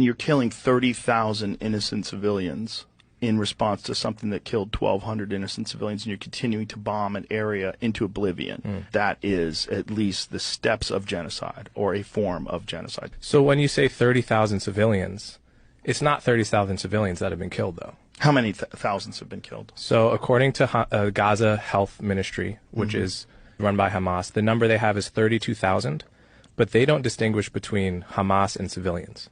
You're killing 30,000 innocent civilians in response to something that killed 1,200 innocent civilians, and you're continuing to bomb an area into oblivion. That is at least the steps of genocide, or a form of genocide. So when you say 30,000 civilians, it's not 30,000 civilians that have been killed, though. How many thousands have been killed? So according to Gaza Health Ministry, which is run by Hamas, the number they have is 32,000, but they don't distinguish between Hamas and civilians.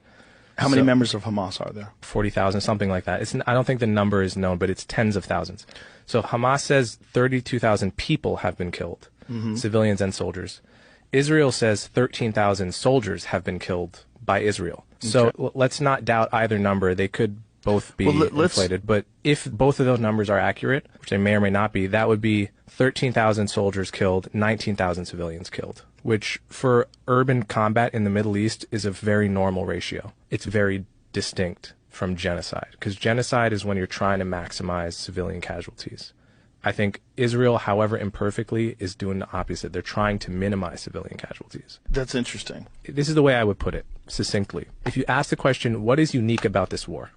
How many members of Hamas are there? 40,000, something like that. I don't think the number is known, but it's tens of thousands. So Hamas says 32,000 people have been killed, civilians and soldiers. Israel says 13,000 soldiers have been killed by Israel. Okay. So let's not doubt either number. They could both be inflated. But if both of those numbers are accurate, which they may or may not be, that would be 13,000 soldiers killed, 19,000 civilians killed, which for urban combat in the Middle East is a very normal ratio. It's very distinct from genocide, because genocide is when you're trying to maximize civilian casualties. I think Israel, however imperfectly, is doing the opposite. They're trying to minimize civilian casualties. That's interesting. This is the way I would put it, succinctly. If you ask the question, what is unique about this war?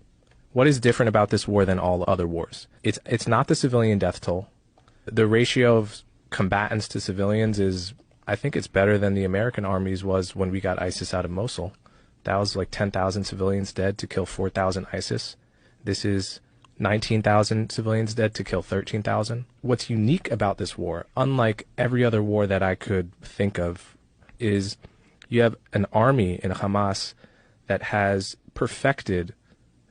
What is different about this war than all other wars? It's not the civilian death toll. The ratio of combatants to civilians is, I think it's better than the American armies was when we got ISIS out of Mosul. That was like 10,000 civilians dead to kill 4,000 ISIS. This is 19,000 civilians dead to kill 13,000. What's unique about this war, unlike every other war that I could think of, is you have an army in Hamas that has perfected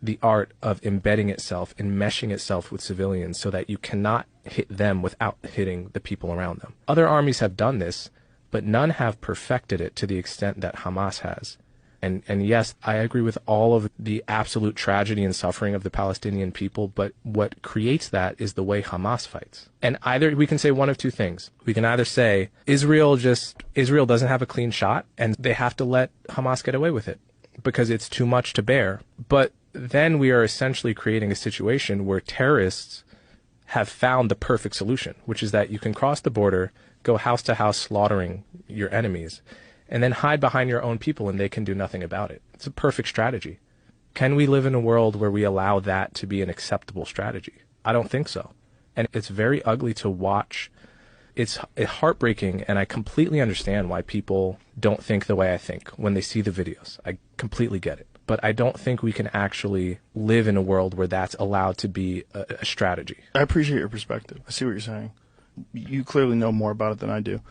the art of embedding itself and meshing itself with civilians so that you cannot hit them without hitting the people around them. Other armies have done this, but none have perfected it to the extent that Hamas has. And yes, I agree with all of the absolute tragedy and suffering of the Palestinian people, but what creates that is the way Hamas fights. And either we can say one of two things. We can either say Israel doesn't have a clean shot and they have to let Hamas get away with it because it's too much to bear. But then we are essentially creating a situation where terrorists have found the perfect solution, which is that you can cross the border, go house to house slaughtering your enemies, and then hide behind your own people and they can do nothing about it. It's a perfect strategy. Can we live in a world where we allow that to be an acceptable strategy? I don't think so. And it's very ugly to watch. It's heartbreaking, and I completely understand why people don't think the way I think when they see the videos. I completely get it. But I don't think we can actually live in a world where that's allowed to be a strategy. I appreciate your perspective. I see what you're saying. You clearly know more about it than I do.